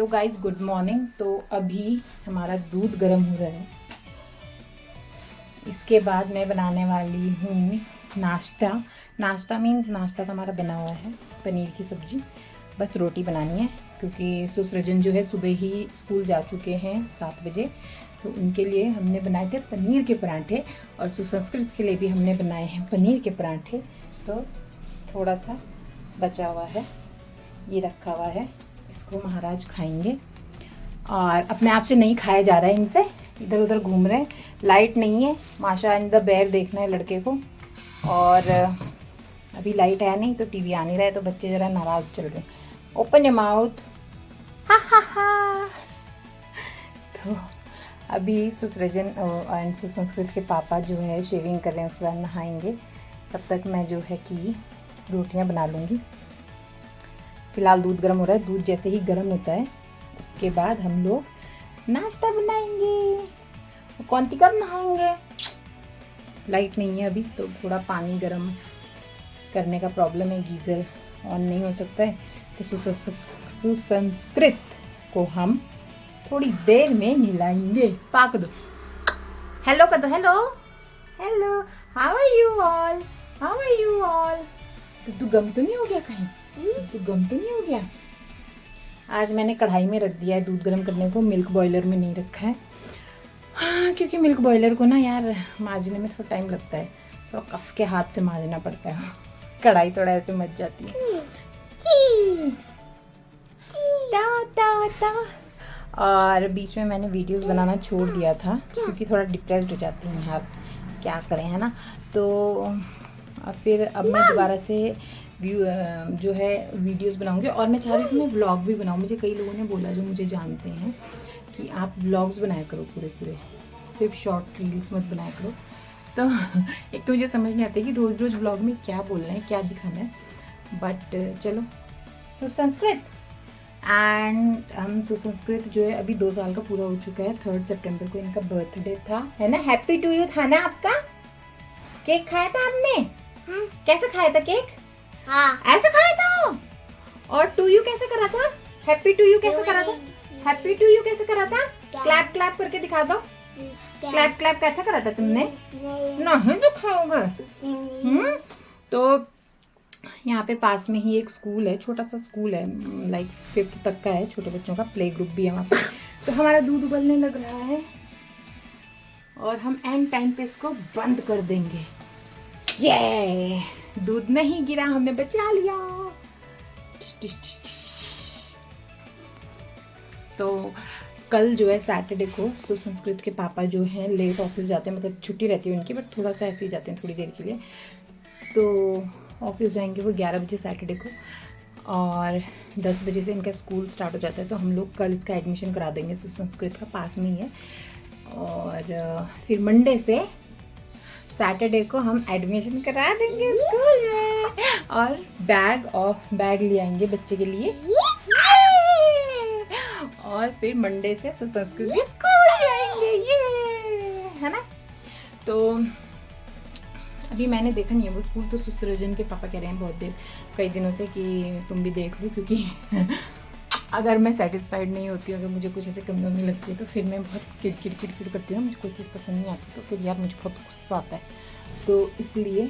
Hello guys, good morning. तो अभी हमारा दूध गर्म हो रहा है। इसके बाद मैं बनाने वाली हूँ नाश्ता। नाश्ता मीन्स नाश्ता तो हमारा बना हुआ है, पनीर की सब्जी। बस रोटी बनानी है क्योंकि सुसृजन जो है सुबह ही स्कूल जा चुके हैं 7 बजे। तो उनके लिए हमने बनाए थे पनीर के पराठे और सुसंस्कृत के लिए भी हमने बनाए हैं पनीर के पराठे। तो थोड़ा सा बचा हुआ है, ये रखा हुआ है, इसको महाराज खाएंगे। और अपने आप से नहीं खाया जा रहा है इनसे, इधर उधर घूम रहे हैं। लाइट नहीं है, माशा इन द बेयर देखना है लड़के को। और अभी लाइट है नहीं तो टीवी आ नहीं रहा है, तो बच्चे ज़रा नाराज चल रहे हैं। ओपन योर माउथ, हा हा हा। तो अभी सुसृजन एंड सुसंस्कृत के पापा जो है शेविंग कर रहे हैं, उसके बाद नहाएंगे। तब तक मैं जो है कि रोटियां बना लूँगी। फिलहाल दूध गर्म हो रहा है। दूध जैसे ही गर्म होता है उसके बाद हम लोग नाश्ता बनाएंगे। कौन सी कब नहाएंगे? लाइट नहीं है अभी, तो थोड़ा पानी गर्म करने का प्रॉब्लम है, गीज़र ऑन नहीं हो सकता है। तो सुसंस्कृत को हम थोड़ी देर में मिलाएंगे। पाक दो, हेलो कर दो, hello hello, how are you all, how are you all. तो गम तो नहीं हो गया कहीं? तो गम तो नहीं हो गया? आज मैंने कढ़ाई में रख दिया है दूध गर्म करने को, मिल्क बॉयलर में नहीं रखा है। हाँ, क्योंकि मिल्क बॉयलर को ना यार मांजने में थोड़ा टाइम लगता है, थोड़ा कस के हाथ से मांजना पड़ता है। कढ़ाई थोड़ा ऐसे मच जाती है। और बीच में मैंने वीडियोस बनाना छोड़ दिया था क्योंकि थोड़ा डिप्रेस्ड हो जाती हूँ यार, क्या करें, है ना। तो फिर अब मैं दोबारा से जो है वीडियोस बनाऊंगी। और मैं चाह रही हूँ मैं व्लॉग भी बनाऊँ। मुझे कई लोगों ने बोला जो मुझे जानते हैं कि आप व्लॉग्स बनाया करो पूरे पूरे, सिर्फ शॉर्ट रील्स मत बनाया करो। तो एक तो मुझे समझ नहीं आता कि रोज़ रोज़ व्लॉग में क्या बोलना है, क्या दिखाना है। बट चलो, सुसंस्कृत एंड हम सुसंस्कृत जो है अभी 2 साल का पूरा हो चुका है। 3 सितंबर को इनका बर्थडे था, है ना। हैप्पी टू यू था ना आपका? केक खाया था आपने? हाँ। कैसे खाया था केक? हाँ, ऐसे खाया था। और टू यू कैसे करा था? हैप्पी टू यू कैसे करा था? हैप्पी टू यू कैसे करा था? क्लैप क्लैप करके दिखा दो। क्लैप क्लैप कैसा करा था तुमने? नहीं तो खाओगे। तो यहाँ पे पास में ही एक स्कूल है, छोटा सा स्कूल है, लाइक 5th तक का है, छोटे बच्चों का प्ले ग्रुप भी है वहाँ पे। तो हमारा दूध उबलने लग रहा है और हम एंड टाइम पे इसको बंद कर देंगे। ये दूध नहीं गिरा, हमने बचा लिया। तो कल जो है सैटरडे को सुसंस्कृत के पापा जो हैं लेट ऑफिस जाते हैं, मतलब छुट्टी रहती है उनकी, बट थोड़ा सा ऐसे ही जाते हैं थोड़ी देर के लिए। तो ऑफिस जाएंगे वो 11 बजे सैटरडे को, और 10 बजे से इनका स्कूल स्टार्ट हो जाता है। तो हम लोग कल इसका एडमिशन करा देंगे, सुसंस्कृत का पास में ही है। और फिर मंडे से सैटरडे को हम एडमिशन करा देंगे स्कूल में, और बैग ले आएंगे बच्चे के लिए। और फिर मंडे से सुसंस्कृत स्कूल जाएंगे, ये है ना। तो अभी मैंने देखा नहीं है वो स्कूल। तो सुसृजन के पापा कह रहे हैं बहुत कई दिनों से कि तुम भी देख लो, क्योंकि अगर मैं सेटिस्फाइड नहीं होती, अगर मुझे कुछ ऐसे कमी नहीं लगती है तो फिर मैं बहुत किरकिर करती हूँ। मुझे कोई चीज़ पसंद नहीं आती तो फिर यार मुझे बहुत गुस्सा आता है। तो इसलिए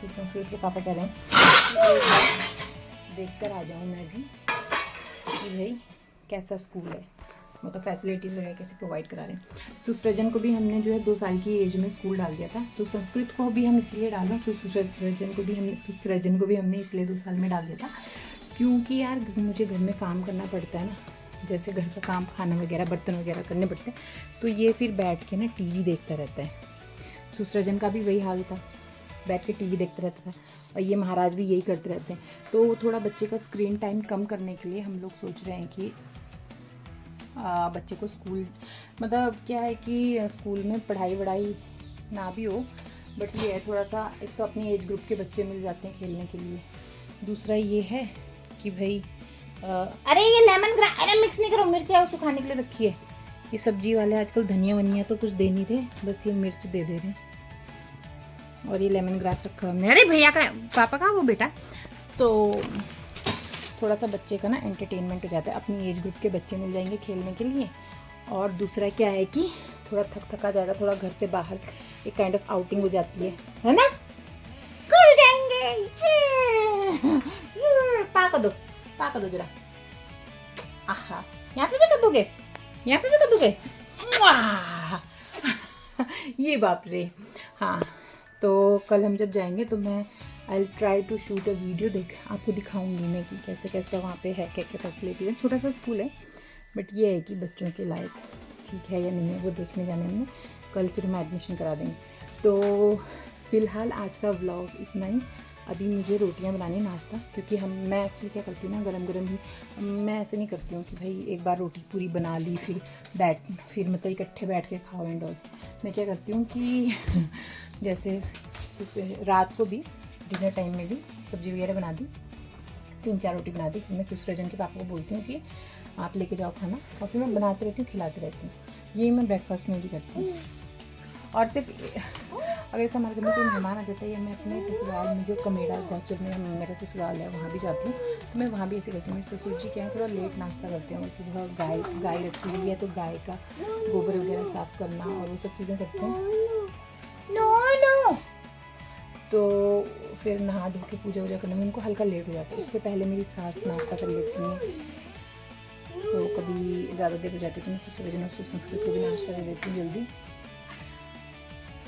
सुसंस्कृत के पापा कह रहे हैं देख कर आ जाऊँ मैं भी कि भाई कैसा स्कूल है, मतलब फैसिलिटीज़ वगैरह कैसे प्रोवाइड करा रहे हैं। सुसृजन को भी हमने जो है 2 साल की एज में स्कूल डाल दिया था। सुसंस्कृत को भी हम इसलिए डाला, सुसृजन को भी हमने इसलिए 2 साल में डाल दिया था क्योंकि यार मुझे घर में काम करना पड़ता है ना, जैसे घर का काम, खाना वगैरह, बर्तन वगैरह करने पड़ते हैं। तो ये फिर बैठ के ना टीवी देखता रहता है। सुसृजन का भी वही हाल था, बैठ के टीवी देखते रहता था, और ये महाराज भी यही करते रहते हैं। तो थोड़ा बच्चे का स्क्रीन टाइम कम करने के लिए हम लोग सोच रहे हैं कि बच्चे को स्कूल, मतलब क्या है कि स्कूल में पढ़ाई वढ़ाई ना भी हो, बट ये है थोड़ा सा, एक तो अपनी एज ग्रुप के बच्चे मिल जाते हैं खेलने के लिए। दूसरा ये है कि भाई अरे ये लेमन ग्रास, अरे मिक्स नहीं करो, मिर्च है वो सुखाने के लिए रखी है। ये सब्जी वाले आजकल धनिया वनिया तो कुछ दे नहीं रहे, बस ये मिर्च दे रहे। और ये लेमन ग्रास रखा हमने। अरे भैया का, पापा का वो बेटा। तो थोड़ा सा बच्चे का ना एंटरटेनमेंट हो जाता है, अपनी एज ग्रुप के बच्चे मिल जाएंगे खेलने के लिए। और दूसरा क्या है कि थोड़ा थका जाएगा, थोड़ा घर से बाहर एक काइंड ऑफ आउटिंग हो जाती है ना। स्कूल जाएंगे, पा कर दो जरा। आहा, यहाँ पे भी कर दोगे, यहाँ पे भी कर दोगे। ये बाप रे। हाँ, तो कल हम जब जाएंगे तो मैं I try to shoot a video, देख आपको दिखाऊंगी मैं कि कैसे कैसे वहाँ पे है, क्या क्या फैसिलिटी है। छोटा सा स्कूल है, बट ये है कि बच्चों के लायक ठीक है या नहीं है वो देखने जाने में। कल फिर हम एडमिशन करा देंगे। तो फ़िलहाल आज का व्लॉग इतना ही। अभी मुझे रोटियां बनानी नाश्ता, क्योंकि मैं एक्चुअली क्या करती हूँ ना, गरम गरम ही। मैं ऐसे नहीं करती हूँ कि भाई एक बार रोटी पूरी बना ली फिर मतलब इकट्ठे बैठ के खाओ एंड ऑल। मैं क्या करती हूँ कि जैसे रात को भी डिनर टाइम में भी सब्जी वगैरह बना दी, 3-4 रोटी बना दी, फिर मैं सुसरजन के पापा को बोलती हूँ कि आप लेके जाओ खाना, और फिर मैं बनाती रहती हूँ, खिलाती रहती हूँ। यही मैं ब्रेकफास्ट में भी करती हूँ। और सिर्फ अगर ऐसा हमारे घर में कोई मेहमान आ जाता है, या मैं अपने ससुराल में जो कमेड़ा गौचर में मेरा ससुराल है वहाँ भी जाती हूँ, तो मैं वहाँ भी ऐसे करती हूँ। मेरे ससुर जी क्या है, थोड़ा लेट नाश्ता करते हैं। सुबह गाय रखी हुई है, तो गाय का गोबर वगैरह साफ़ करना और वो सब चीज़ें करते हैं। नो तो फिर नहा धो के पूजा वूजा करने में उनको हल्का लेट हो जाता है। उससे पहले मेरी सास नाश्ता कर लेती हैं, तो कभी ज़्यादा देर हो जाती है तो मैं सुसरजन और सुसंस्कृत को भी नाश्ता दे देती हूँ जल्दी।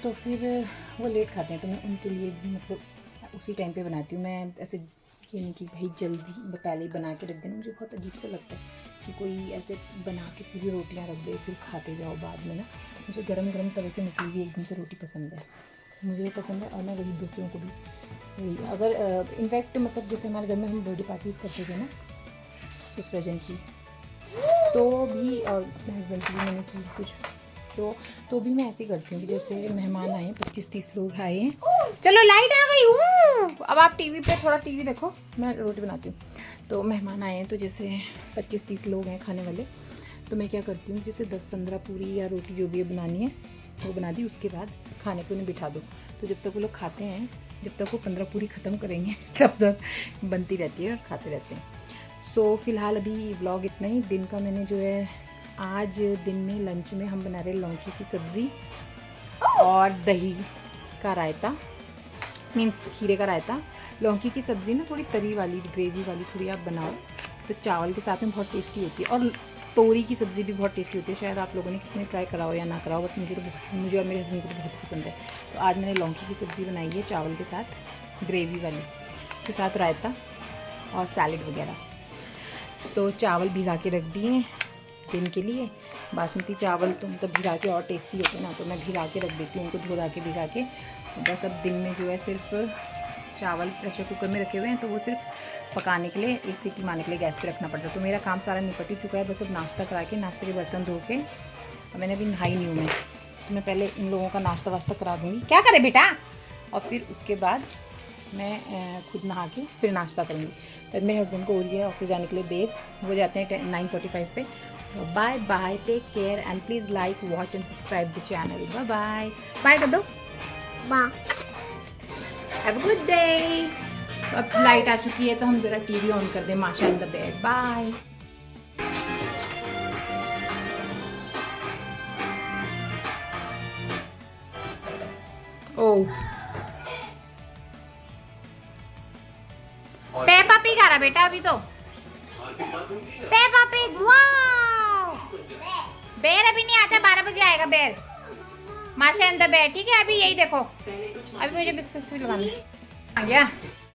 तो फिर वो लेट खाते हैं, तो मैं उनके लिए भी मतलब उसी टाइम पे बनाती हूँ। मैं ऐसे ये नहीं कि भाई जल्दी पहले ही बना के रख देना, मुझे बहुत अजीब सा लगता है कि कोई ऐसे बना के पूरी रोटियाँ रख दे फिर खाते जाओ बाद में ना। मुझे गरम गरम तवे से निकली हुई एकदम से रोटी पसंद है, मुझे वो पसंद है। और मैं वही दूसरों को भी वही, अगर इनफैक्ट मतलब जैसे हमारे घर में हम बर्थडे पार्टीज़ करते थे ना सुसरजन की, तो भी और अपने हस्बैंड की भी मैंने की कुछ, तो भी मैं ऐसे ही करती हूँ कि जैसे मेहमान आए, 25-30 लोग आए हैं। चलो लाइट आ गई हूँ, अब आप टीवी पे थोड़ा टीवी देखो, मैं रोटी बनाती हूँ। तो मेहमान आए हैं, तो जैसे 25-30 लोग हैं खाने वाले, तो मैं क्या करती हूँ, जैसे 10-15 पूरी या रोटी जो भी बनानी है वो बना दी, उसके बाद खाने को उन्हें बिठा दो। तो जब तक वो लोग खाते हैं, जब तक वो 15 पूरी ख़त्म करेंगे तब तक बनती रहती है और खाते रहते हैं। सो फिलहाल अभी व्लॉग इतना ही। दिन का मैंने जो है, आज दिन में लंच में हम बना रहे लौकी की सब्ज़ी और दही का रायता, मीन्स खीरे का रायता। लौकी की सब्ज़ी ना थोड़ी तरी वाली, ग्रेवी वाली थोड़ी आप बनाओ तो चावल के साथ में बहुत टेस्टी होती है। और तोरी की सब्ज़ी भी बहुत टेस्टी होती है। शायद आप लोगों ने किसी ने ट्राई कराओ या ना कराओ, बट मुझे और मेरे हस्बैंड को तो बहुत पसंद है। तो आज मैंने लौकी की सब्ज़ी बनाई है चावल के साथ, ग्रेवी वाली, उसके साथ रायता और सैलेड वगैरह। तो चावल भिगा के रख दिए दिन के लिए। बासमती चावल तो मतलब भिगा के और टेस्टी होते हैं ना, तो मैं भिगा के रख देती हूँ उनको, धो धा के भिगा के। तो बस अब दिन में जो है सिर्फ चावल प्रेशर कुकर में रखे हुए हैं, तो वो सिर्फ पकाने के लिए, एक सीटी मारने के लिए गैस पे रखना पड़ता है। तो मेरा काम सारा निपट ही चुका है, बस अब नाश्ता करा के, नाश्ते के बर्तन धो के, और मैंने अभी नहाई नहीं हूँ मैं, तो मैं पहले इन लोगों का नाश्ता वास्ता करा दूँगी। क्या करे बेटा? और फिर उसके बाद मैं खुद नहा के फिर नाश्ता करूँगी। तब मेरे हस्बैंड को हो रही है ऑफिस जाने के लिए देर, वो जाते हैं 9:45 पे। तो bye bye, take care and please like, watch and subscribe the channel. Bye bye, bye कर दो, bye, have a good day. तो अब लाइट आ चुकी है, तो हम ज़रा टीवी ऑन कर दें, Masha in the bed. Bye. Oh, Peppa Pig आ रहा बेटा अभी तो। Peppa Pig, wow. बेर अभी नहीं आता, 12 बजे आएगा बेर। माशा इन द बेड, ठीक है। अभी यही देखो, अभी मुझे बिस्तर से लगाना आ गया।